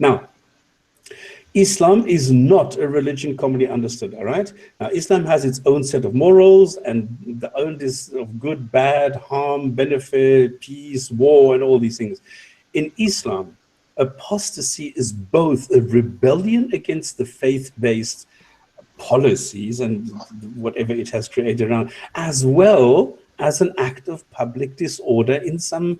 Now, Islam is not a religion commonly understood, all right? Now, Islam has its own set of morals and the own list of good, bad, harm, benefit, peace, war, and all these things. In Islam, apostasy is both a rebellion against the faith-based policies and whatever it has created around, as well as an act of public disorder in some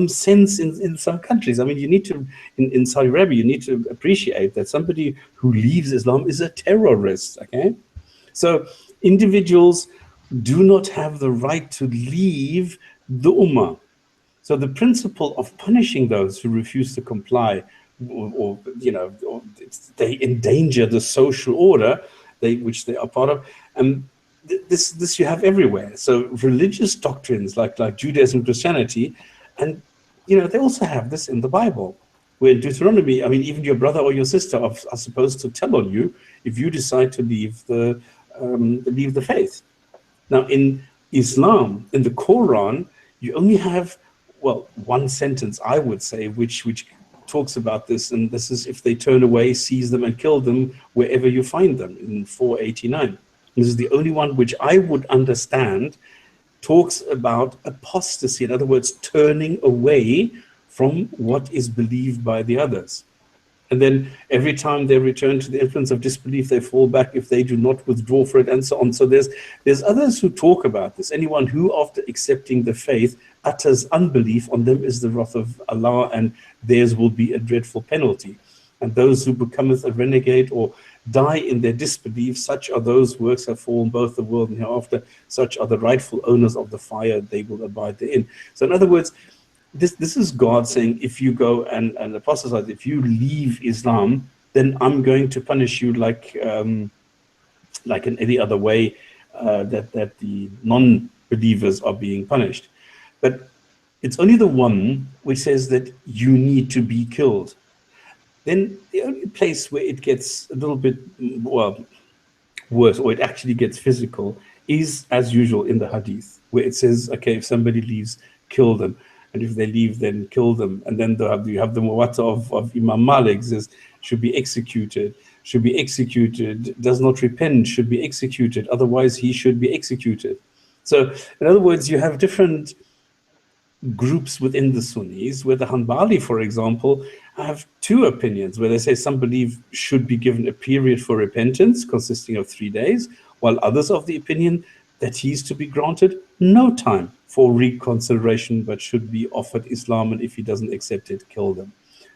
sense in some countries. I mean, you need to, in Saudi Arabia, you need to appreciate that somebody who leaves Islam is a terrorist, okay? So individuals do not have the right to leave the Ummah. So the principle of punishing those who refuse to comply or they endanger the social order which they are part of, this you have everywhere. So religious doctrines like Judaism, Christianity, and they also have this in the Bible, where in Deuteronomy, I mean, even your brother or your sister are supposed to tell on you if you decide to leave the faith. Now in Islam, in the Quran, you only have, well, one sentence, I would say, which talks about this, and this is if they turn away, seize them and kill them wherever you find them, in 489. This is the only one which I would understand talks about apostasy, in other words, turning away from what is believed by the others. And then every time they return to the influence of disbelief, they fall back if they do not withdraw for it, and so on. So there's others who talk about this. Anyone who, after accepting the faith, utters unbelief, on them is the wrath of Allah, and theirs will be a dreadful penalty. And those who becometh a renegade or die in their disbelief, such are those works have fallen both the world and hereafter. Such are the rightful owners of the fire, they will abide therein. So in other words, this is God saying, if you go and apostatize, if you leave Islam, then I'm going to punish you like in any other way that the non-believers are being punished. But it's only the one which says that you need to be killed. Then the only place where it gets a little bit, well, worse, or it actually gets physical, is as usual in the Hadith, where it says, okay, if somebody leaves, kill them. And if they leave, then kill them. And then you have the muwatta of Imam Malik, says, should be executed, does not repent, should be executed, otherwise he should be executed. So, in other words, you have different groups within the Sunnis, where the Hanbali, for example, have two opinions, where they say somebody should be given a period for repentance consisting of 3 days, while others of the opinion that he's to be granted no time for reconsideration, but should be offered Islam, and if he doesn't accept it, kill them.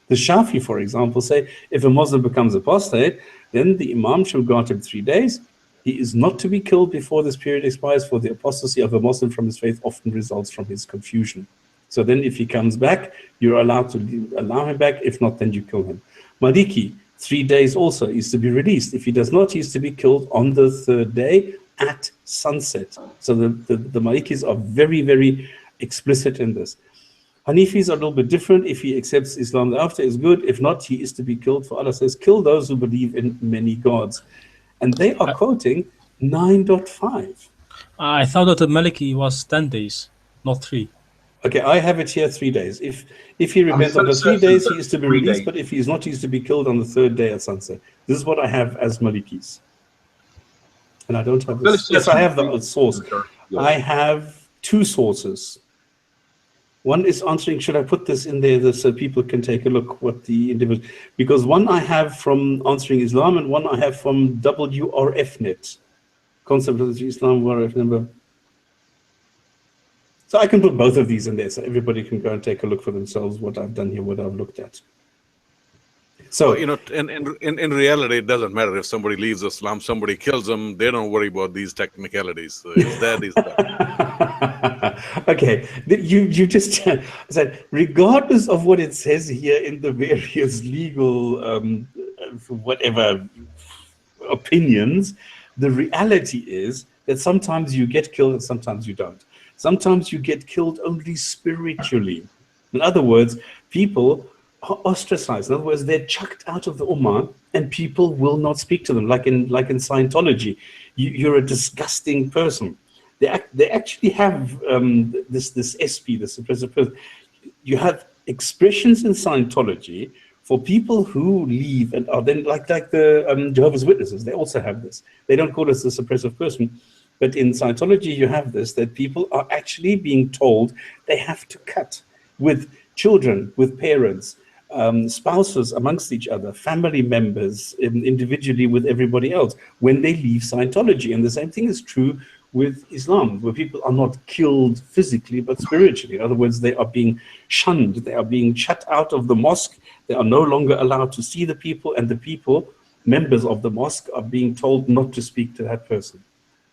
The Shafi, for example, say if a Muslim becomes apostate, then the Imam shall grant him 3 days. He is not to be killed before this period expires, for the apostasy of a Muslim from his faith often results from his confusion. So then if he comes back, you're allowed to allow him back. If not, then you kill him. Maliki, 3 days also, is to be released. If he does not, he's to be killed on the 3rd day at sunset. So the Malikis are very, very explicit in this. Hanifis are a little bit different. If he accepts Islam thereafter, is good. If not, he is to be killed. For Allah says, kill those who believe in many gods. And they are quoting 9.5. I thought that the Maliki was 10 days, not 3. Okay, I have it here 3 days. If he repents on the 3 days, he is to be released, but if he is not, he is to be killed on the 3rd day at sunset. This is what I have as Malikis. And I don't have this. Yes, I have the source. I have 2 sources. One is answering, should I put this in there so people can take a look what the individual, because one I have from Answering Islam and one I have from WRFnet, Concept of Islam, WRF number. So I can put both of these in there so everybody can go and take a look for themselves what I've done here, what I've looked at. So, in reality, it doesn't matter if somebody leaves Islam, somebody kills them. They don't worry about these technicalities. So it's that, is that. Okay, you just said, regardless of what it says here in the various legal, whatever opinions, the reality is that sometimes you get killed and sometimes you don't. Sometimes you get killed only spiritually. In other words, people are ostracized. In other words, they're chucked out of the Ummah and people will not speak to them, like in Scientology. You're a disgusting person. They actually have this SP, the suppressive person. You have expressions in Scientology For people who leave and are then like the Jehovah's Witnesses, they also have this. They don't call us the suppressive person, but in Scientology you have this, that people are actually being told they have to cut with children, with parents, spouses amongst each other, family members, individually with everybody else, when they leave Scientology. And the same thing is true with Islam, where people are not killed physically, but spiritually. In other words, they are being shunned, they are being shut out of the mosque, they are no longer allowed to see the people, and the people, members of the mosque, are being told not to speak to that person.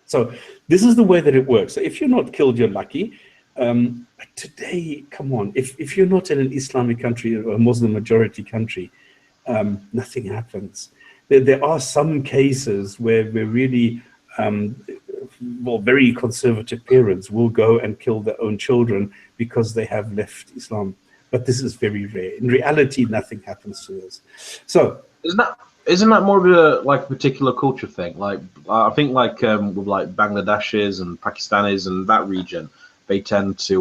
So this is the way that it works. So if you're not killed, you're lucky. But today, come on, if you're not in an Islamic country or a Muslim majority country, nothing happens. There are some cases where really very conservative parents will go and kill their own children because they have left Islam. But this is very rare. In reality, nothing happens to us. So isn't that more of a particular culture thing? Like I think with like Bangladeshis and Pakistanis and that region, they tend to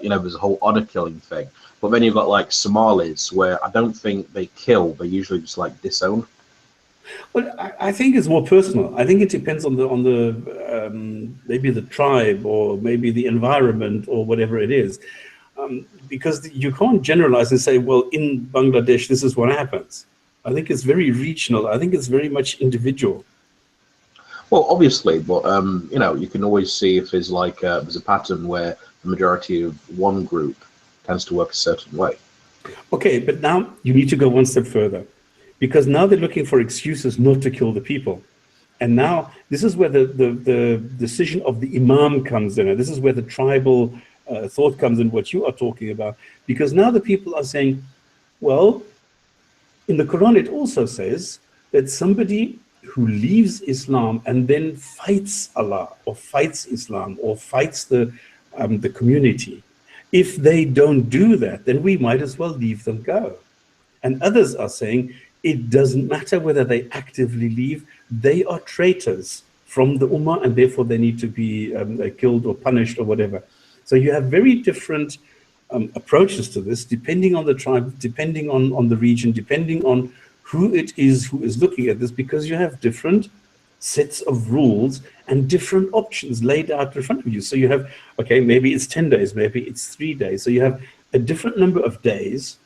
there's a whole honor killing thing. But then you've got like Somalis where I don't think they kill, they usually just like disown. Well, I think it's more personal. I think it depends on the maybe the tribe or maybe the environment or whatever it is, because you can't generalize and say, well, in Bangladesh this is what happens. I think it's very regional. I think it's very much individual. Well, obviously, but you can always see if there's there's a pattern where the majority of one group tends to work a certain way. Okay, but now you need to go one step further. Because now they're looking for excuses not to kill the people. And now this is where the decision of the imam comes in. And this is where the tribal thought comes in, what you are talking about. Because now the people are saying, well, in the Quran it also says that somebody who leaves Islam and then fights Allah or fights Islam or fights the community, if they don't do that, then we might as well leave them go. And others are saying, it doesn't matter whether they actively leave, they are traitors from the Ummah and therefore they need to be killed or punished or whatever. So you have very different approaches to this, depending on the tribe, depending on the region, depending on who it is who is looking at this, because you have different sets of rules and different options laid out in front of you. So you have, okay, maybe it's 10 days, maybe it's 3 days. So you have a different number of days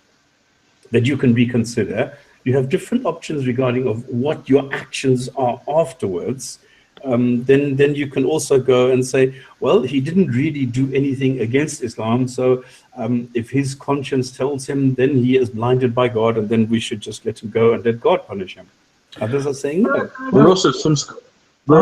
that you can reconsider. You have different options regarding of what your actions are afterwards. Then you can also go and say, well, he didn't really do anything against Islam. So if his conscience tells him, then he is blinded by God, and then we should just let him go and let God punish him. Others are saying no. There are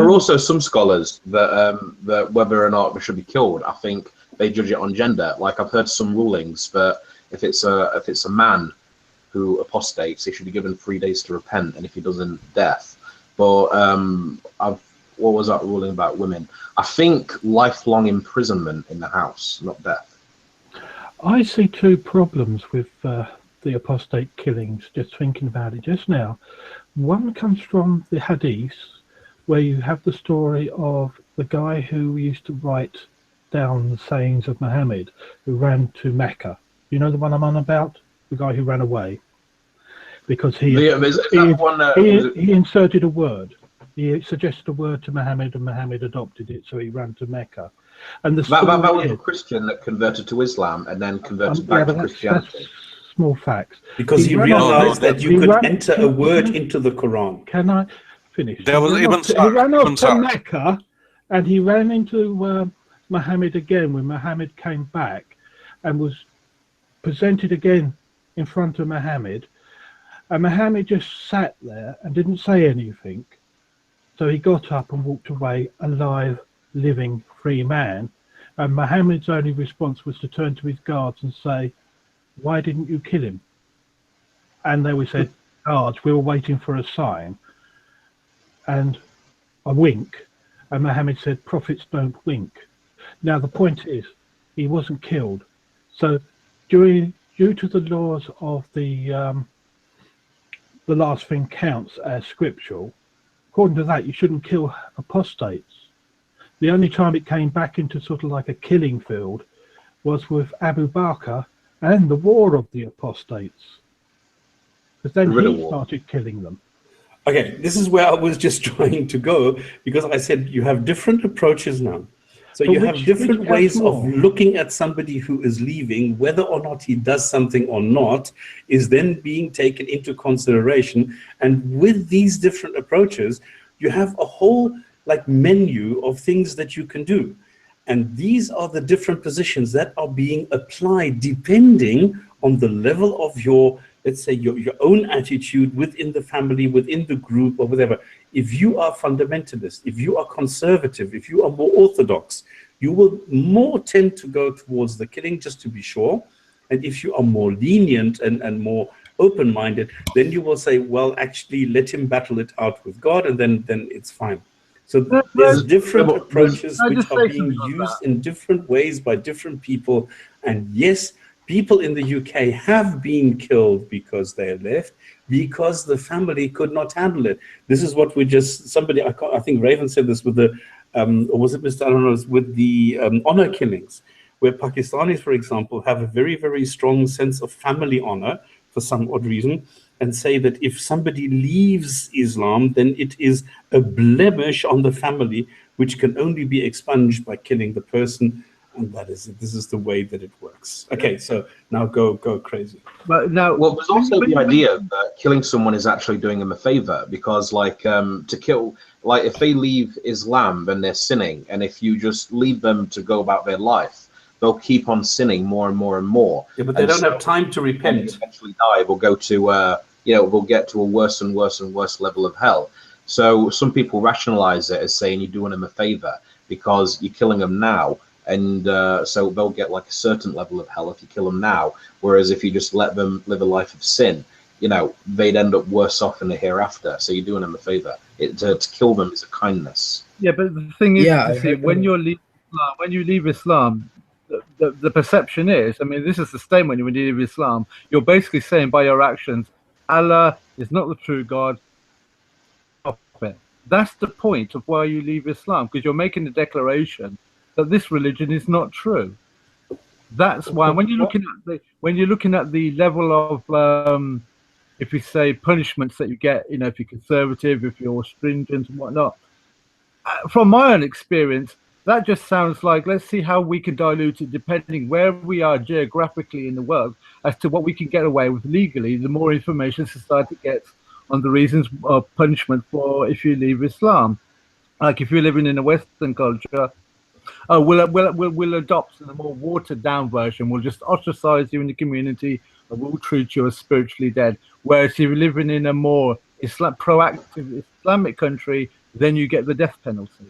also some scholars that whether or not they should be killed, I think they judge it on gender. Like I've heard some rulings that if it's a man who apostates, he should be given 3 days to repent, and if he doesn't, death. But what was that ruling about women? I think lifelong imprisonment in the house, not death. I see two problems with the apostate killings, just thinking about it just now. One comes from the Hadiths, where you have the story of the guy who used to write down the sayings of Muhammad, who ran to Mecca. You know the one I'm on about? The guy who ran away because he inserted a word. He suggested a word to Muhammad, and Muhammad adopted it, so he ran to Mecca. And that was a Christian that converted to Islam and then converted back to Christianity. That's small facts. Because he realized that you could enter a word into the Quran. Can I finish? There was he ran off to Mecca, and he ran into Muhammad again when Muhammad came back and was presented again in front of Muhammad, and Muhammad just sat there and didn't say anything. So he got up and walked away, a live, living, free man. And Muhammad's only response was to turn to his guards and say, "Why didn't you kill him?" And they said, "Guards, we were waiting for a sign." And a wink. And Muhammad said, "Prophets don't wink." Now the point is, he wasn't killed. So due to the laws of the last thing counts as scriptural, according to that, you shouldn't kill apostates. The only time it came back into sort of like a killing field was with Abu Bakr and the war of the apostates. Because then Guerrilla he war. started killing them. Okay, this is where I was just trying to go, because I said you have different approaches now. So But you have different which ways counts of more? looking at somebody who is leaving, whether or not he does something or not, is then being taken into consideration. And with these different approaches, you have a whole like menu of things that you can do. And these are the different positions that are being applied depending on the level of your, let's say, your own attitude within the family, within the group, or whatever. If you are fundamentalist, if you are conservative, if you are more orthodox, you will more tend to go towards the killing, just to be sure. And if you are more lenient and more open-minded, then you will say, well, actually, let him battle it out with God, and then it's fine. So there's different approaches Can I which just are say being something on used in different ways by different people. And yes, people in the UK have been killed because they left, because the family could not handle it. This is what we just, somebody, I think Raven said this with the, or was it Mr. Thunderous, with the honor killings, where Pakistanis, for example, have a very, very strong sense of family honor for some odd reason, and say that if somebody leaves Islam, then it is a blemish on the family, which can only be expunged by killing the person. And that is it. This is the way that it works. Okay, so now go crazy. But now, Well, there's also the idea that killing someone is actually doing them a favor, because like to kill, like if they leave Islam, then they're sinning, and if you just leave them to go about their life, they'll keep on sinning more and more and more. Yeah, but they don't have time to When they repent. eventually die, they'll go to they'll get to a worse and worse and worse level of hell. So some people rationalize it as saying you're doing them a favor because you're killing them now, and so they'll get like a certain level of hell if you kill them now. Whereas if you just let them live a life of sin, they'd end up worse off in the hereafter. So you're doing them a favor. To kill them is a kindness. yeah, but the thing is, Yeah, you see, when you leave Islam, the perception is, I mean, this is the statement when you leave Islam, you're basically saying by your actions, Allah is not the true God. Stop it. That's the point of why you leave Islam, because you're making the declaration that this religion is not true. That's why when you're looking at the level of if you say punishments that you get, if you're conservative, if you're stringent and whatnot, from my own experience, that just sounds like, let's see how we can dilute it depending where we are geographically in the world as to what we can get away with legally. The more information society gets on the reasons of punishment for if you leave Islam. Like if you're living in a Western culture, we'll adopt a more watered down version. We'll just ostracize you in the community and we'll treat you as spiritually dead. Whereas if you're living in a more proactive Islamic country, then you get the death penalty.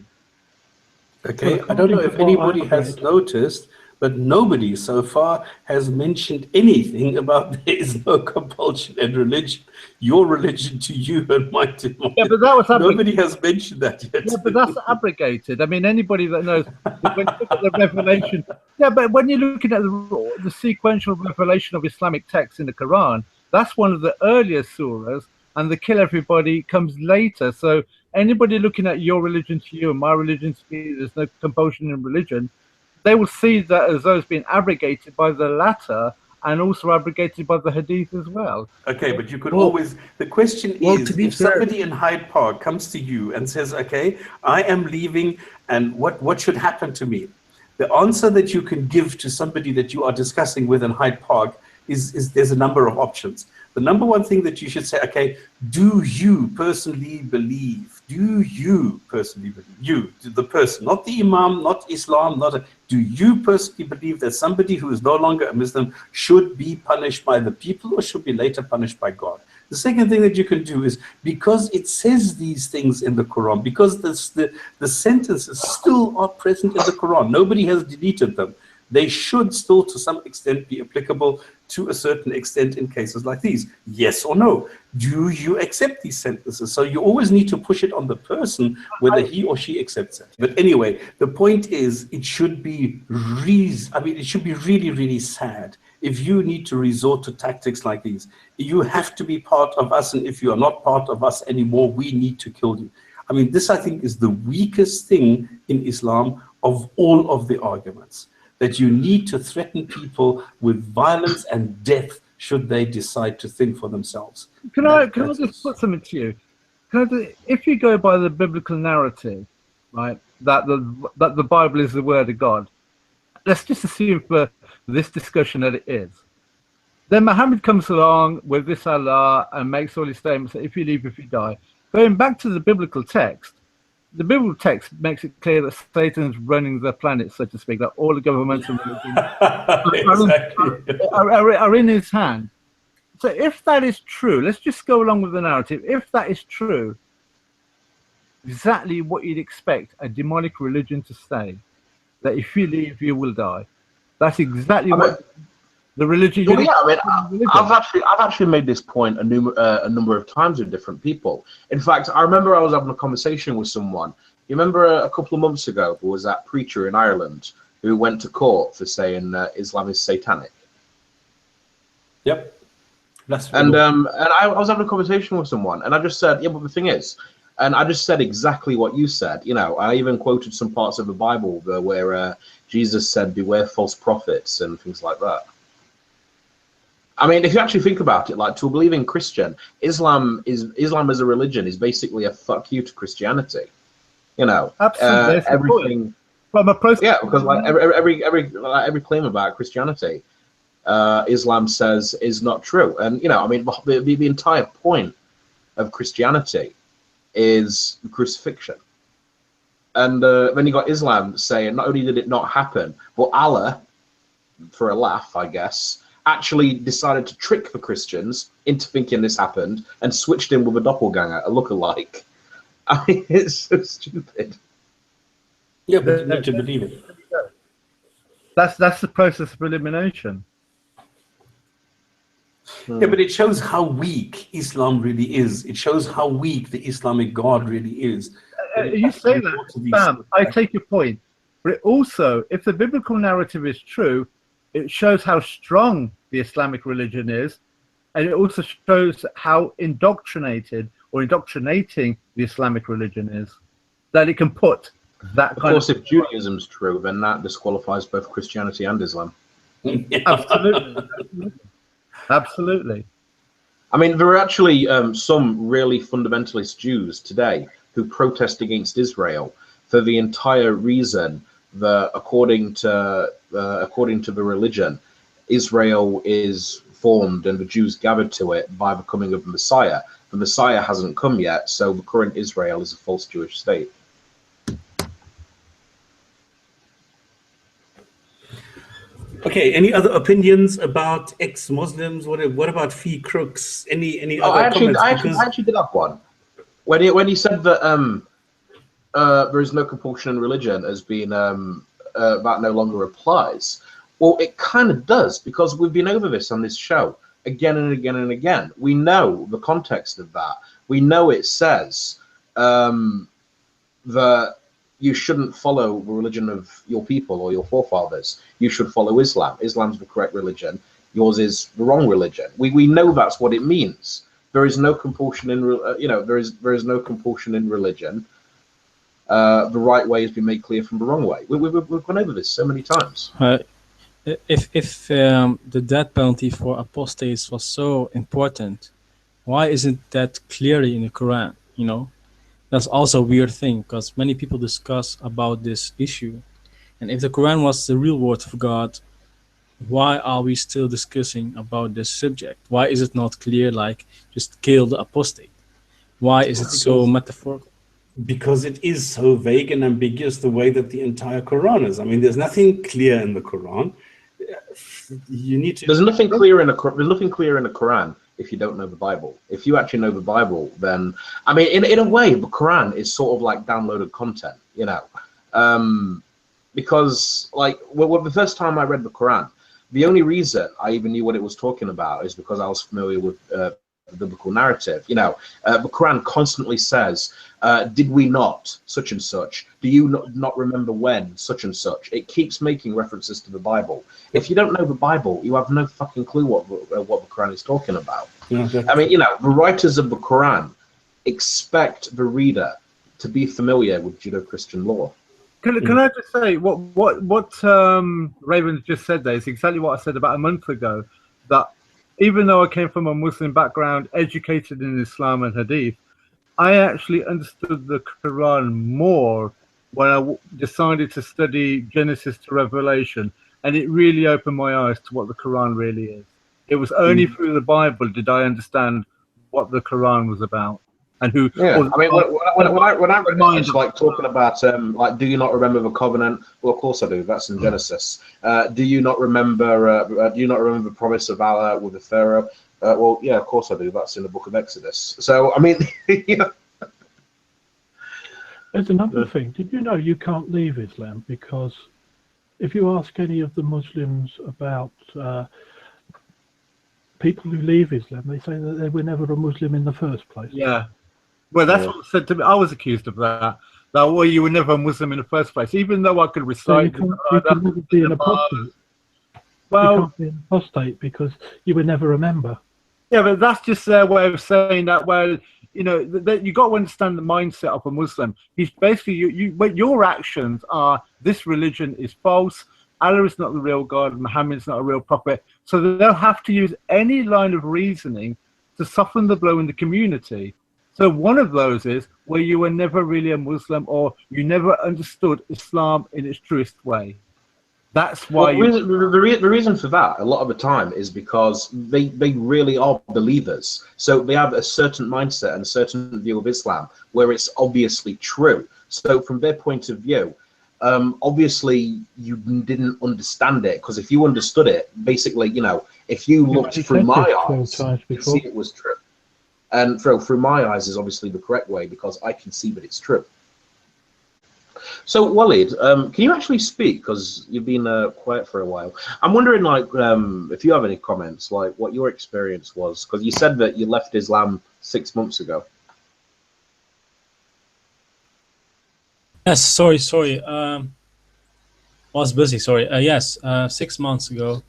Okay, I don't know if anybody has noticed, but nobody so far has mentioned anything about there is no compulsion in religion. Your religion to you and mine to mine. Yeah, but that was nobody has mentioned that yet. Yeah, but that's abrogated. I mean, anybody that knows, when you look at the revelation, but when you're looking at the sequential revelation of Islamic texts in the Quran, that's one of the earliest surahs, and the kill everybody comes later. So anybody looking at your religion to you and my religion to me, there's no compulsion in religion, they will see that as those being abrogated by the latter and also abrogated by the Hadith as well. Okay, but you could always, the question is, if somebody in Hyde Park comes to you and says, okay, I am leaving, and what should happen to me? The answer that you can give to somebody that you are discussing with in Hyde Park is there's a number of options. The number one thing that you should say, okay, do you personally believe? Do you personally believe? You, the person, not the Imam, not Islam, do you personally believe that somebody who is no longer a Muslim should be punished by the people or should be later punished by God? The second thing that you can do is, because it says these things in the Quran, because the sentences still are present in the Quran, nobody has deleted them, they should still to some extent be applicable to a certain extent in cases like these. Yes or no? Do you accept these sentences? So you always need to push it on the person whether he or she accepts it. But anyway, the point is, it should be it should be really, really sad if you need to resort to tactics like these. You have to be part of us, and if you are not part of us anymore, we need to kill you. I mean, this I think is the weakest thing in Islam of all of the arguments. That you need to threaten people with violence and death should they decide to think for themselves. Can I just put something to you? If you go by the biblical narrative, right, that the Bible is the word of God, let's just assume for this discussion that it is. Then Muhammad comes along with this Allah and makes all his statements that if you leave, if you die. Going back to the biblical text, the biblical text makes it clear that Satan's running the planet, so to speak, that all the governments and religions are in his hand. So if that is true, let's just go along with the narrative. If that is true, exactly what you'd expect a demonic religion to say, that if you leave, you will die. That's exactly what the religion. Well, yeah, I mean, I've actually made this point a number of times with different people. In fact, I remember I was having a conversation with someone. You remember a couple of months ago, there was that preacher in Ireland who went to court for saying Islam is satanic. Yep. And I was having a conversation with someone, and I just said, yeah, but the thing is, and I just said exactly what you said. You know, I even quoted some parts of the Bible where Jesus said, "Beware false prophets" and things like that. I mean, if you actually think about it, like, to a believing Christian, Islam as a religion is basically a fuck you to Christianity. You know, absolutely, everything. From a process, yeah, because like every claim about Christianity, Islam says is not true. And you know, I mean, the entire point of Christianity is crucifixion. And then you got Islam saying not only did it not happen, but Allah, for a laugh, I guess, actually decided to trick the Christians into thinking this happened and switched in with a doppelganger, a lookalike. I mean, it's so stupid. Yeah, but you need to believe it. That's the process of elimination. Yeah, but it shows how weak Islam really is. It shows how weak the Islamic God really is. You say that, Sam, I take your point. But it also, if the biblical narrative is true, it shows how strong the Islamic religion is, and it also shows how indoctrinated or indoctrinating the Islamic religion is, that it can put that kind of... Of course, if Judaism's true, then that disqualifies both Christianity and Islam. Absolutely. Absolutely. I mean, there are actually some really fundamentalist Jews today who protest against Israel for the entire reason that, according to the religion, Israel is formed and the Jews gathered to it by the coming of the Messiah. The Messiah hasn't come yet, so the current Israel is a false Jewish state. Okay, any other opinions about ex-Muslims? What about fee crooks? Any other comments? I actually did have one. When he said that there is no compulsion in religion as being that no longer applies. Well, it kind of does, because we've been over this on this show again and again and again. We know the context of that. We know it says that you shouldn't follow the religion of your people or your forefathers. You should follow Islam. Islam's the correct religion. Yours is the wrong religion. We know that's what it means. There is no compulsion in there is no compulsion in religion. The right way has been made clear from the wrong way. We've gone over this so many times. If the death penalty for apostates was so important, why isn't that clearly in the Quran? You know, that's also a weird thing, because many people discuss about this issue. And if the Quran was the real word of God, why are we still discussing about this subject? Why is it not clear, like, just kill the apostate? Why is it so metaphorical? Because it is so vague and ambiguous the way that the entire Quran is. I mean, there's nothing clear in the Quran. You need to... There's nothing clear in the Quran if you don't know the Bible. If you actually know the Bible, then... I mean, in a way, the Quran is sort of like downloaded content, you know. Because, like, the first time I read the Quran, the only reason I even knew what it was talking about is because I was familiar with the biblical narrative. You know, the Quran constantly says, did we not, such and such? Do you not remember when, such and such? It keeps making references to the Bible. If you don't know the Bible, you have no fucking clue what the Quran is talking about. I mean, you know, the writers of the Quran expect the reader to be familiar with Judeo-Christian law. Can I just say what Raven just said there is exactly what I said about a month ago, that even though I came from a Muslim background, educated in Islam and Hadith, I actually understood the Quran more when I decided to study Genesis to Revelation, and it really opened my eyes to what the Quran really is. It was only through the Bible did I understand what the Quran was about and who. Yeah, I mean, when I read it, it's like talking about like, do you not remember the covenant? Well, of course I do. That's in Genesis. Do you not remember? Do you not remember the promise of Allah with the Pharaoh? Well, yeah, of course I do. That's in the book of Exodus. So I mean, yeah. There's another thing. Did you know you can't leave Islam? Because if you ask any of the Muslims about people who leave Islam, they say that they were never a Muslim in the first place. Yeah. Well, that's what was said to me. I was accused of that. That, well, you were never a Muslim in the first place, even though I could recite. So you can never be an apostate. Well, you can't be an apostate because you were never a member. Yeah, but that's just their way of saying that. Well, you know, you got to understand the mindset of a Muslim. He's basically but your actions are, this religion is false. Allah is not the real God. Muhammad's not a real prophet. So they'll have to use any line of reasoning to soften the blow in the community. So one of those is where you were never really a Muslim, or you never understood Islam in its truest way. That's why. Well, the reason for that a lot of the time is because they really are believers. So they have a certain mindset and a certain view of Islam where it's obviously true. So from their point of view, obviously you didn't understand it, because if you understood it, basically, you know, if you looked through my eyes, you'd see it was true. And through my eyes is obviously the correct way, because I can see that it's true. So, Walid, can you actually speak? Because you've been quiet for a while. I'm wondering, like, if you have any comments, like what your experience was, because you said that you left Islam 6 months ago. Yes, sorry. I was busy. Sorry. Yes, 6 months ago.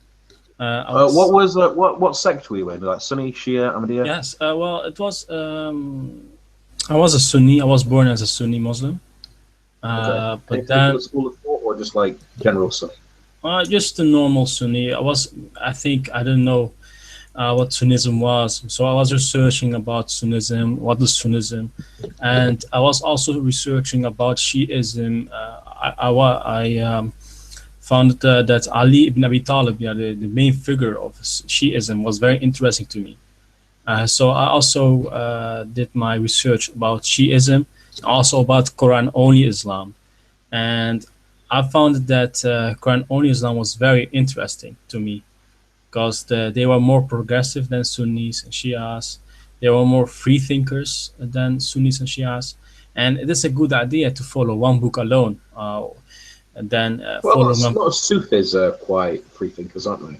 What sect were you in? Like Sunni, Shia, Ahmadiyya? Yes. Well, it was. I was a Sunni. I was born as a Sunni Muslim. Okay. But then, school of thought, or just like general Sunni? just a normal Sunni. I think I didn't know what Sunnism was, so I was researching about Sunnism. What is Sunnism? And I was also researching about Shiism. I found that Ali ibn Abi Talib, the main figure of Shiism, was very interesting to me. So I also did my research about Shiism, also about Quran-only Islam. And I found that Quran-only Islam was very interesting to me, because they were more progressive than Sunnis and Shias. They were more free thinkers than Sunnis and Shias. And it is a good idea to follow one book alone. And then a lot of Sufis are quite free thinkers, aren't they?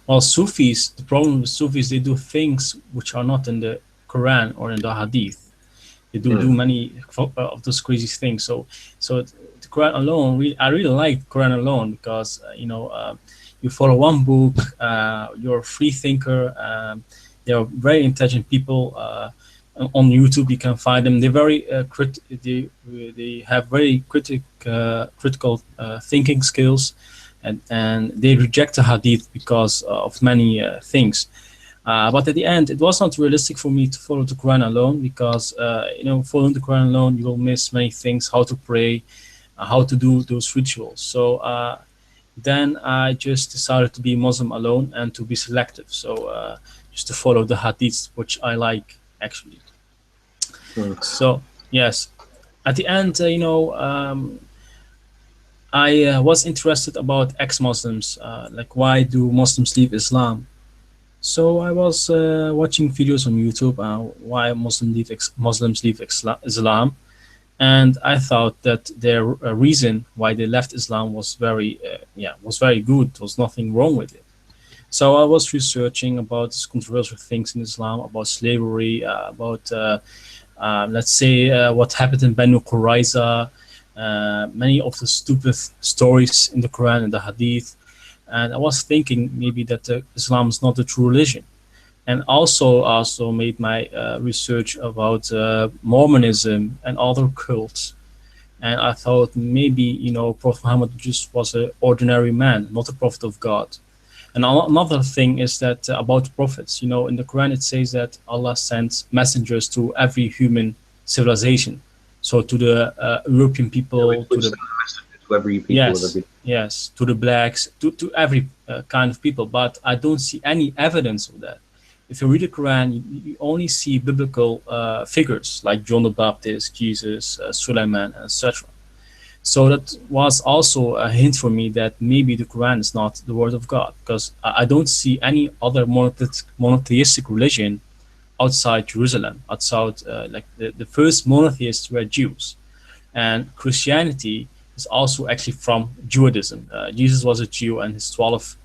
Well, Sufis, the problem with Sufis, they do things which are not in the Quran or in the Hadith. They do many of those crazy things. So the Quran alone, I really like Quran alone, because you follow one book, you're a free thinker. They are very intelligent people. On YouTube, you can find them. They're very they have very critical thinking skills, and they reject the Hadith because of many things. But at the end, it was not realistic for me to follow the Quran alone, because following the Quran alone, you will miss many things: how to pray, how to do those rituals. So then I just decided to be Muslim alone and to be selective. So just to follow the Hadiths, which I like actually. So yes, at the end, I was interested about ex-Muslims, like why do Muslims leave Islam? So I was watching videos on YouTube why Muslims leave Islam, and I thought that their reason why they left Islam was very good. There was nothing wrong with it. So I was researching about these controversial things in Islam, about slavery, about let's say what happened in Banu Qurayza, many of the stupid stories in the Quran and the Hadith. And I was thinking maybe that Islam is not the true religion. And also made my research about Mormonism and other cults. And I thought maybe, Prophet Muhammad just was an ordinary man, not a prophet of God. And another thing is that about prophets, you know, in the Quran it says that Allah sends messengers to every human civilization. So to the European people, to the to every people, yes, yes, to the blacks, to every kind of people. But I don't see any evidence of that. If you read the Quran, you only see biblical figures like John the Baptist, Jesus, Suleiman, etc. So that was also a hint for me that maybe the Quran is not the word of God, because I don't see any other monotheistic religion outside Jerusalem, outside like the first monotheists were Jews, and Christianity is also actually from Judaism. Jesus was a Jew, and his 12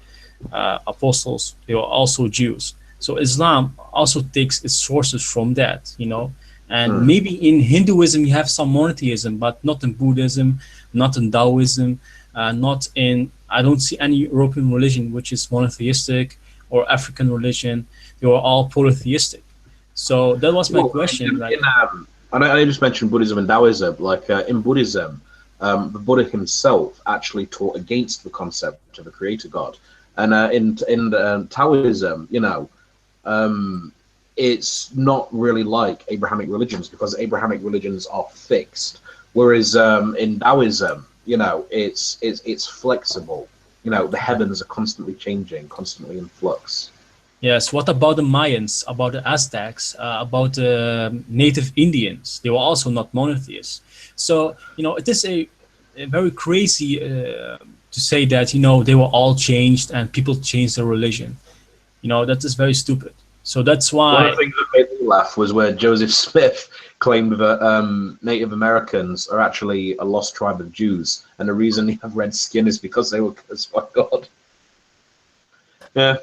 apostles, they were also Jews. So Islam also takes its sources from that, you know. And maybe in Hinduism you have some monotheism, but not in Buddhism, not in Taoism, not in, I don't see any European religion which is monotheistic, or African religion. They were all polytheistic. So that was my question. Like, I just mentioned Buddhism and Taoism. Like in Buddhism, the Buddha himself actually taught against the concept of a creator God. And in Taoism, you know, it's not really like Abrahamic religions, because Abrahamic religions are fixed, whereas in Taoism, you know, it's flexible. You know, the heavens are constantly changing, constantly in flux. yes, what about the Mayans, about the Aztecs, about the native Indians? They were also not monotheists. So, you know, it is a very crazy to say that, you know, they were all changed and people changed their religion. You know, that is very stupid. So that's why. One of the things that made me laugh was where Joseph Smith claimed that Native Americans are actually a lost tribe of Jews, and the reason they have red skin is because they were cursed by God. Yeah,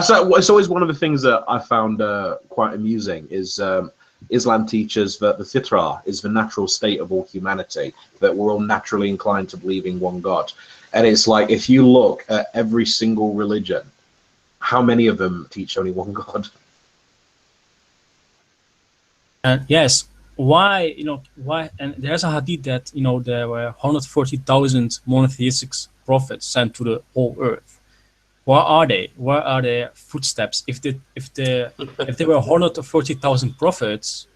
so it's always one of the things that I found quite amusing is Islam teaches that the fitra is the natural state of all humanity, that we're all naturally inclined to believe in one God, and it's like if you look at every single religion, how many of them teach only one God? And yes, why, you know, why? And there's a hadith that, you know, there were 140,000 monotheistic prophets sent to the whole earth. Where are they? Where are their footsteps? If there were 140,000 prophets,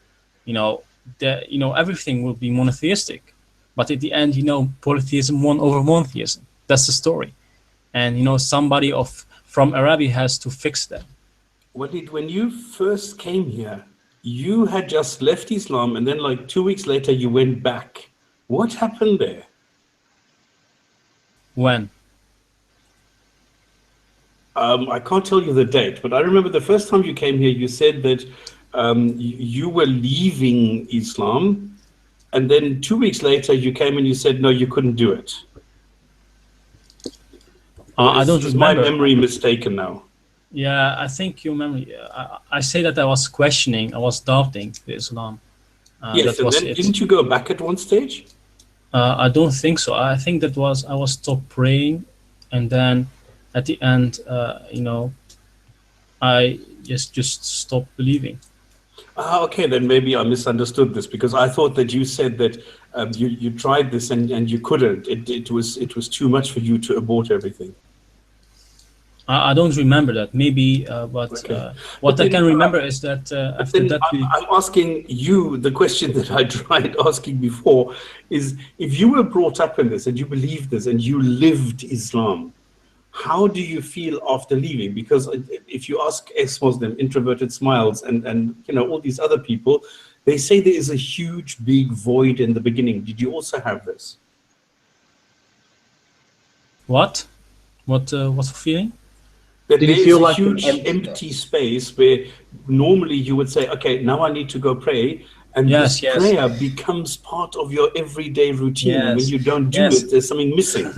you know, everything will be monotheistic. But at the end, you know, polytheism won over monotheism. That's the story. And, you know, somebody from Arabia has to fix that. Walid, when you first came here, you had just left Islam, and then like 2 weeks later you went back. What happened there? When? I can't tell you the date, but I remember the first time you came here, you said that you were leaving Islam, and then 2 weeks later you came and you said, no, you couldn't do it. I don't remember. Is my memory mistaken now? Yeah, I think your memory. I say that I was questioning, I was doubting the Islam. Yes, and then didn't you go back at one stage? I don't think so. I think that was I was stopped praying, and then at the end, you know, I just stopped believing. Okay, then maybe I misunderstood this, because I thought that you said that you tried this and you couldn't. It was too much for you to abort everything. I don't remember that. Maybe, but Okay. what I can remember is that after that I'm asking you the question that I tried asking before: is if you were brought up in this and you believed this and you lived Islam, how do you feel after leaving? Because if you ask ex-Muslim, introverted smiles, and you know all these other people, they say there is a huge, big void in the beginning. Did you also have this? What feeling? That Did you there's feel a like an huge emptiness? empty space where normally you would say, okay, now I need to go pray, and Yes, this yes. prayer becomes part of your everyday routine. And when Yes, you don't do yes. it, there's something missing.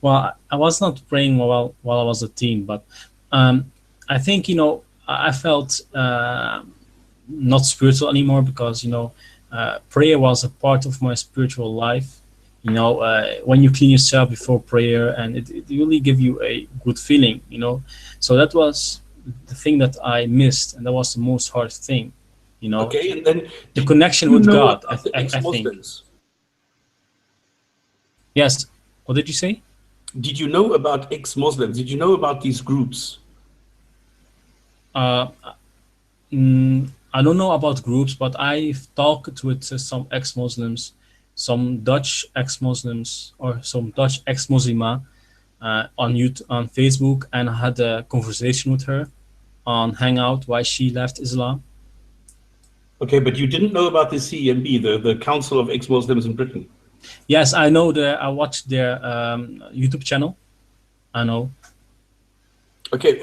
Well, I was not praying while I was a teen, but I think, you know, I felt not spiritual anymore, because, you know, prayer was a part of my spiritual life. You know, when you clean yourself before prayer, and it really give you a good feeling, you know. So that was the thing that I missed, and that was the most hard thing, you know. Okay, and then The connection you with know God, about the I think. ex-Muslims? Yes. What did you say? Did you know about ex-Muslims? Did you know about these groups? I don't know about groups, but I've talked with some ex-Muslims, some Dutch ex-Muslims, or some Dutch ex-Muslima on YouTube, on Facebook, and I had a conversation with her on Hangout why she left Islam. Okay, but you didn't know about the CEMB, the Council of Ex-Muslims in Britain? Yes, I know. I watched their YouTube channel. I know. Okay,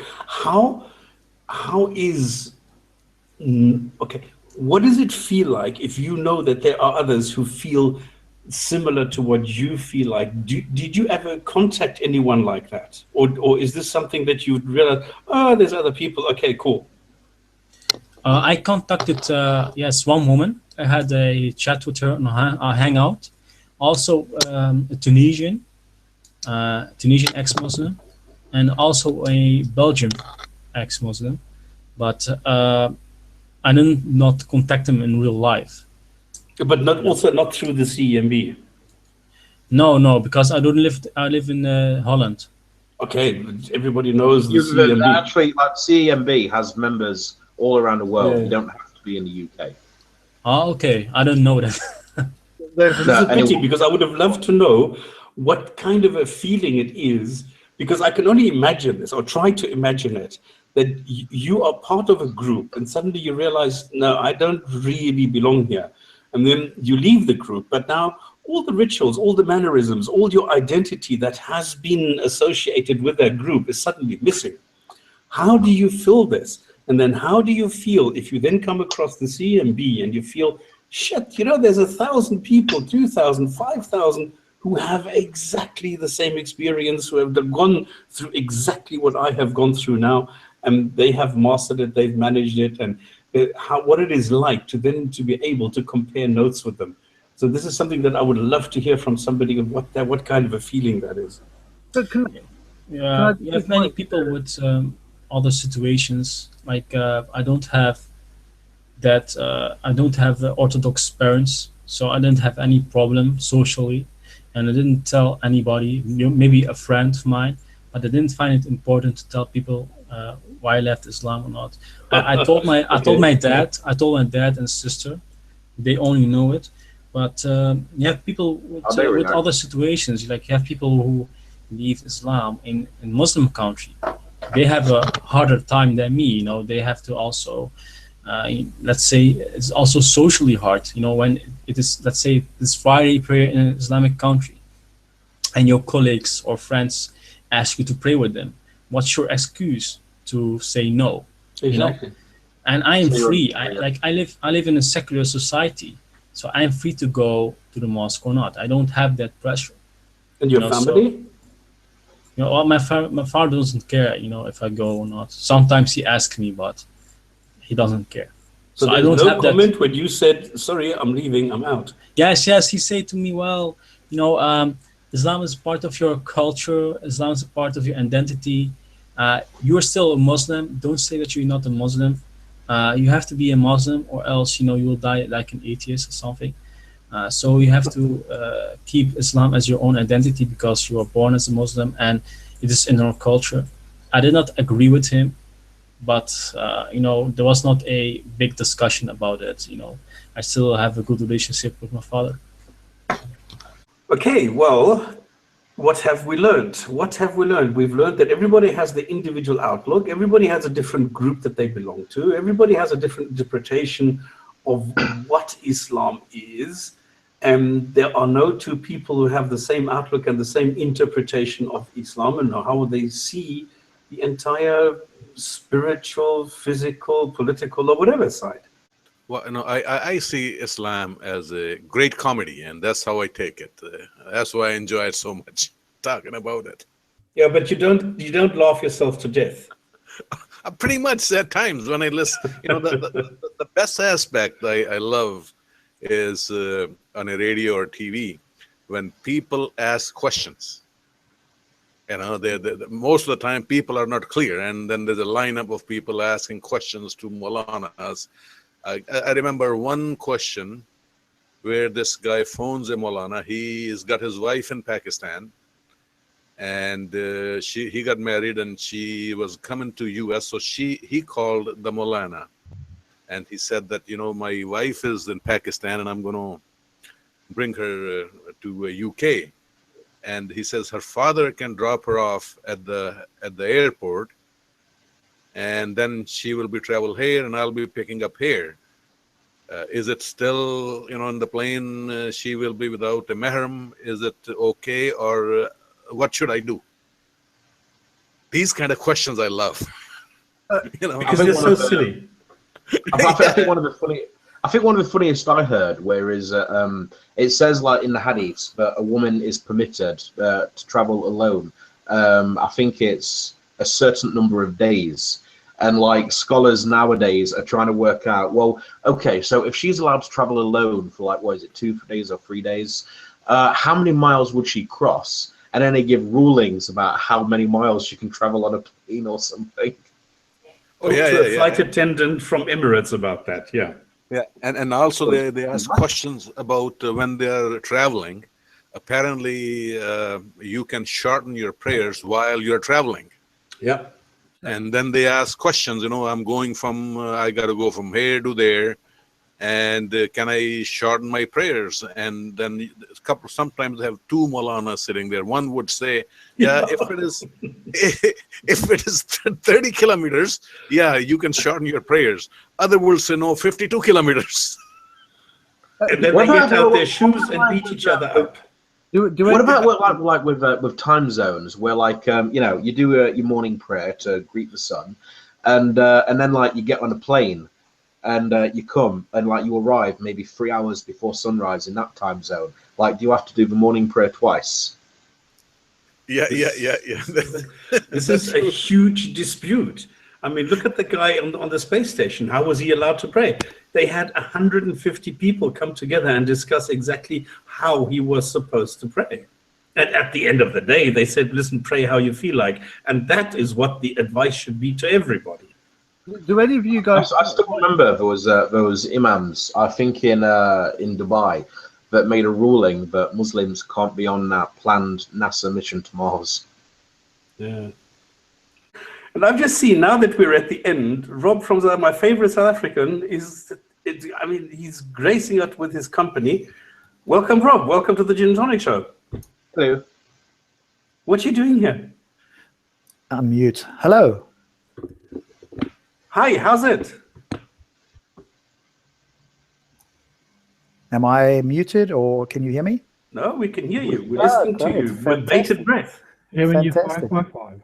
okay, what does it feel like if you know that there are others who feel similar to what you feel like? Did you ever contact anyone like that? Or is this something that you realize, oh, there's other people, okay, cool. I contacted, yes, one woman. I had a chat with her on a Hangout. Also, a Tunisian ex-Muslim, and also a Belgian ex-Muslim. But I did not contact them in real life. But also not through the CEMB? No, because I don't live. I live in Holland. Okay, everybody knows the CEMB. Actually, like CEMB has members all around the world. Yeah. You don't have to be in the UK. Oh, okay. I don't know that. This is a pity, because I would have loved to know what kind of a feeling it is, because I can only imagine this, or try to imagine it, that you are part of a group and suddenly you realize, no, I don't really belong here. And then you leave the group, but now all the rituals, all the mannerisms, all your identity that has been associated with that group is suddenly missing. How do you feel this? And then how do you feel if you then come across the CMB and you feel, shit, you know, there's 1,000 people, 2,000, 5,000 who have exactly the same experience, who have gone through exactly what I have gone through now, and they have mastered it, they've managed it, and what it is like to then to be able to compare notes with them. So this is something that I would love to hear from somebody of what kind of a feeling that is. Yeah, you have many people with other situations. Like I don't have that. I don't have Orthodox parents, so I didn't have any problem socially, and I didn't tell anybody. Maybe a friend of mine, but I didn't find it important to tell people why I left Islam or not. I told my dad. I told my dad and sister. They only know it. But you have people with other situations. Like you have people who leave Islam in Muslim country. They have a harder time than me. You know, they have to also, let's say, it's also socially hard. You know, when it is, let's say, this Friday prayer in an Islamic country, and your colleagues or friends ask you to pray with them. What's your excuse to say no? Exactly. You know? And I am free. I live in a secular society, so I am free to go to the mosque or not. I don't have that pressure. And your family? So, you know, my father doesn't care, you know, if I go or not. Sometimes he asks me, but he doesn't care. So I don't no have comment that. when you said, sorry, I'm leaving, I'm out. Yes, he said to me, well, you know, Islam is part of your culture. Islam is part of your identity. You're still a Muslim. Don't say that you're not a Muslim. You have to be a Muslim, or else, you know, you will die like an atheist or something. So you have to keep Islam as your own identity because you were born as a Muslim and it is in our culture. I did not agree with him, but you know, there was not a big discussion about it. You know, I still have a good relationship with my father. Okay, well, what have we learned? What have we learned? We've learned that everybody has the individual outlook. Everybody has a different group that they belong to. Everybody has a different interpretation of what Islam is. And there are no two people who have the same outlook and the same interpretation of Islam and how they see the entire spiritual, physical, political, or whatever side. Well, you know, I see Islam as a great comedy, and that's how I take it. That's why I enjoy it so much, talking about it. Yeah, but you don't laugh yourself to death. Pretty much at times when I listen, you know, the best aspect I love is on a radio or TV when people ask questions. You know, most of the time people are not clear, and then there's a lineup of people asking questions to Maulanas. I remember one question where this guy phones a Maulana. He's got his wife in Pakistan, and he got married, and she was coming to US. So he called the Maulana, and he said that, you know, my wife is in Pakistan, and I'm going to bring her to UK. And he says her father can drop her off at the airport, and then she will be travel here, and I'll be picking up here. Is it still, you know, in the plane, she will be without a mahram? Is it okay, or what should I do? These kind of questions I love. You know, because they're so silly. I think one of the funniest I heard, whereas it says, like in the Hadith, that a woman is permitted to travel alone. I think it's a certain number of days. And like scholars nowadays are trying to work out, well, okay, so if she's allowed to travel alone for like, what is it, 2 days or 3 days, how many miles would she cross? And then they give rulings about how many miles she can travel on a plane or something. Oh, yeah, flight attendant from Emirates about that, yeah. Yeah, and also they ask questions about when they are traveling. Apparently, you can shorten your prayers while you're traveling. Yeah. And then they ask questions, you know, I'm going from, I got to go from here to there, and can I shorten my prayers? And then sometimes they have 2 Maulanas sitting there. One would say, yeah, if it is 30 kilometers, yeah, you can shorten your prayers. Other will say, no, 52 kilometers. And then they get out their shoes and beat each other up. What about like with time zones, where like you know, you do your morning prayer to greet the sun, and then like you get on a plane, and you come and like you arrive maybe 3 hours before sunrise in that time zone. Like, do you have to do the morning prayer twice? Yeah. This is a huge dispute. I mean, look at the guy on the space station. How was he allowed to pray? They had 150 people come together and discuss exactly how he was supposed to pray. And at the end of the day, they said, listen, pray how you feel like. And that is what the advice should be to everybody. Do any of you guys... I still remember there was those imams, I think in Dubai, that made a ruling that Muslims can't be on that planned NASA mission to Mars. Yeah. And I've just seen, now that we're at the end, Rob from my favorite South African he's gracing us with his company. Welcome, Rob. Welcome to the Gin and Tonic Show. Hello. What are you doing here? Unmute. Hello. Hi, how's it? Am I muted, or can you hear me? No, we can hear you. We're listening to you with bated breath. Hearing you Fantastic. 5x5.